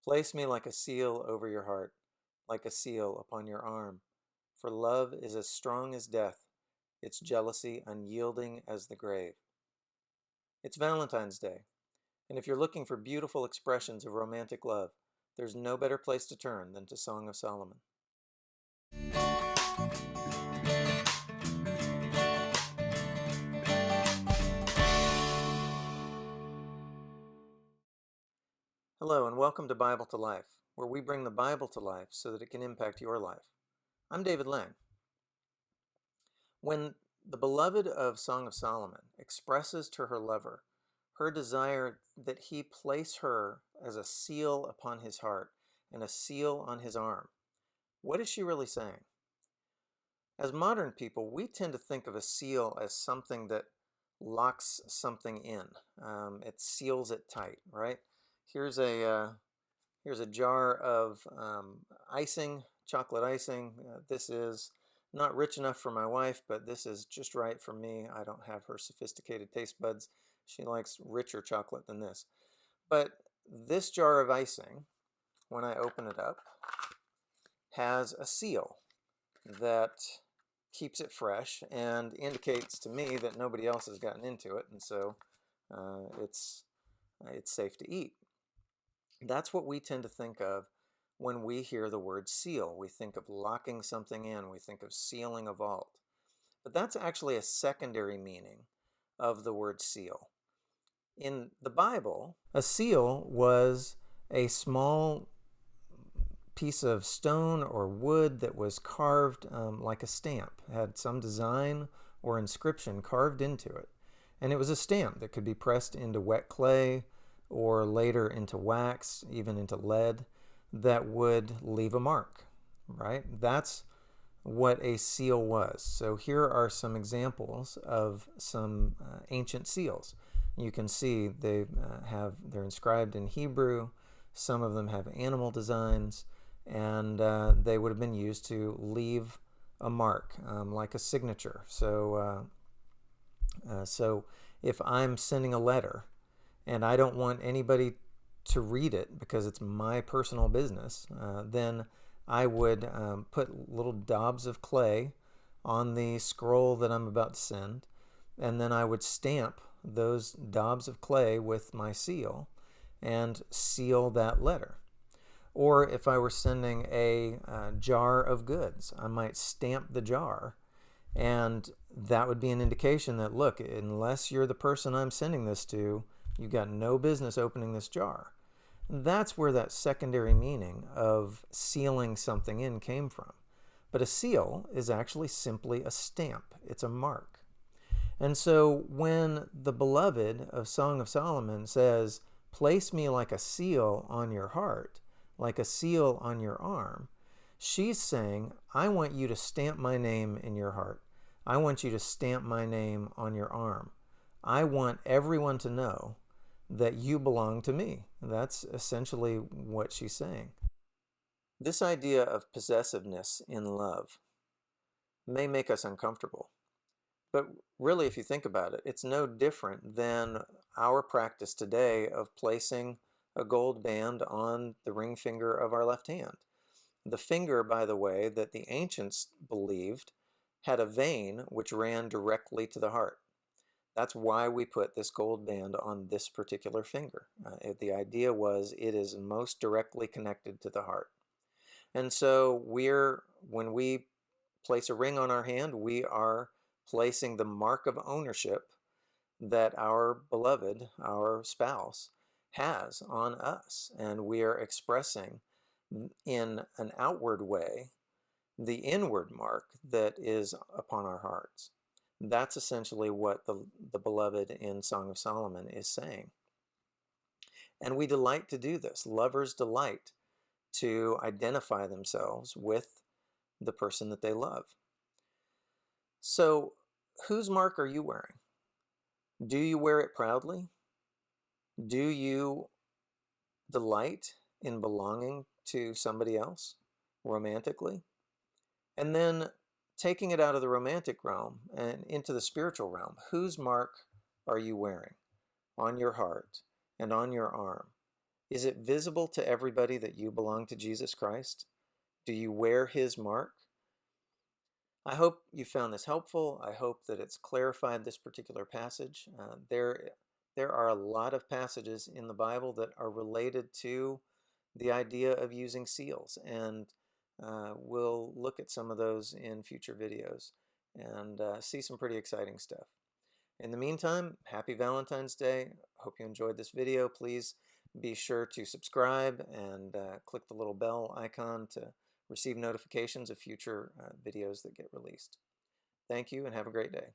Place me like a seal over your heart, like a seal upon your arm. For love is as strong as death, its jealousy unyielding as the grave. It's Valentine's Day, and if you're looking for beautiful expressions of romantic love, there's no better place to turn than to Song of Solomon. Hello, and welcome to Bible to Life, where we bring the Bible to life so that it can impact your life. I'm David Lang. When the beloved of Song of Solomon expresses to her lover her desire that he place her as a seal upon his heart and a seal on his arm, what is she really saying? As modern people, we tend to think of a seal as something that locks something in. It seals it tight, right? Here's a jar of icing, chocolate icing. This is not rich enough for my wife, but this is just right for me. I don't have her sophisticated taste buds. She likes richer chocolate than this. But this jar of icing, when I open it up, has a seal that keeps it fresh and indicates to me that nobody else has gotten into it, and so it's safe to eat. That's what we tend to think of when we hear the word seal. We think of locking something in, we think of sealing a vault. But that's actually a secondary meaning of the word seal. In the Bible, a seal was a small piece of stone or wood that was carved like a stamp, had some design or inscription carved into it. And it was a stamp that could be pressed into wet clay or later into wax, even into lead, that would leave a mark, right? That's what a seal was. So here are some examples of some ancient seals. You can see they're inscribed in Hebrew. Some of them have animal designs, and they would have been used to leave a mark, like a signature. So if I'm sending a letter and I don't want anybody to read it because it's my personal business, then I would put little daubs of clay on the scroll that I'm about to send, and then I would stamp those daubs of clay with my seal and seal that letter. Or if I were sending a jar of goods, I might stamp the jar, and that would be an indication that, look, unless you're the person I'm sending this to, you've got no business opening this jar. That's where that secondary meaning of sealing something in came from. But a seal is actually simply a stamp. It's a mark. And so when the beloved of Song of Solomon says, place me like a seal on your heart, like a seal on your arm, she's saying, I want you to stamp my name in your heart. I want you to stamp my name on your arm. I want everyone to know that you belong to me. That's essentially what she's saying. This idea of possessiveness in love may make us uncomfortable. But really, if you think about it, it's no different than our practice today of placing a gold band on the ring finger of our left hand. The finger, by the way, that the ancients believed had a vein which ran directly to the heart. That's why we put this gold band on this particular finger. The idea was it is most directly connected to the heart. And so when we place a ring on our hand, we are placing the mark of ownership that our beloved, our spouse, has on us. And we are expressing in an outward way the inward mark that is upon our hearts. That's essentially what the beloved in Song of Solomon is saying. And we delight to do this. Lovers delight to identify themselves with the person that they love. So, whose mark are you wearing? Do you wear it proudly? Do you delight in belonging to somebody else romantically? And then taking it out of the romantic realm and into the spiritual realm, whose mark are you wearing on your heart and on your arm? Is it visible to everybody that you belong to Jesus Christ? Do you wear his mark? I hope you found this helpful. I hope that it's clarified this particular passage. There are a lot of passages in the Bible that are related to the idea of using seals, and we'll look at some of those in future videos and see some pretty exciting stuff. In the meantime, happy Valentine's Day. Hope you enjoyed this video. Please be sure to subscribe and click the little bell icon to receive notifications of future videos that get released. Thank you and have a great day.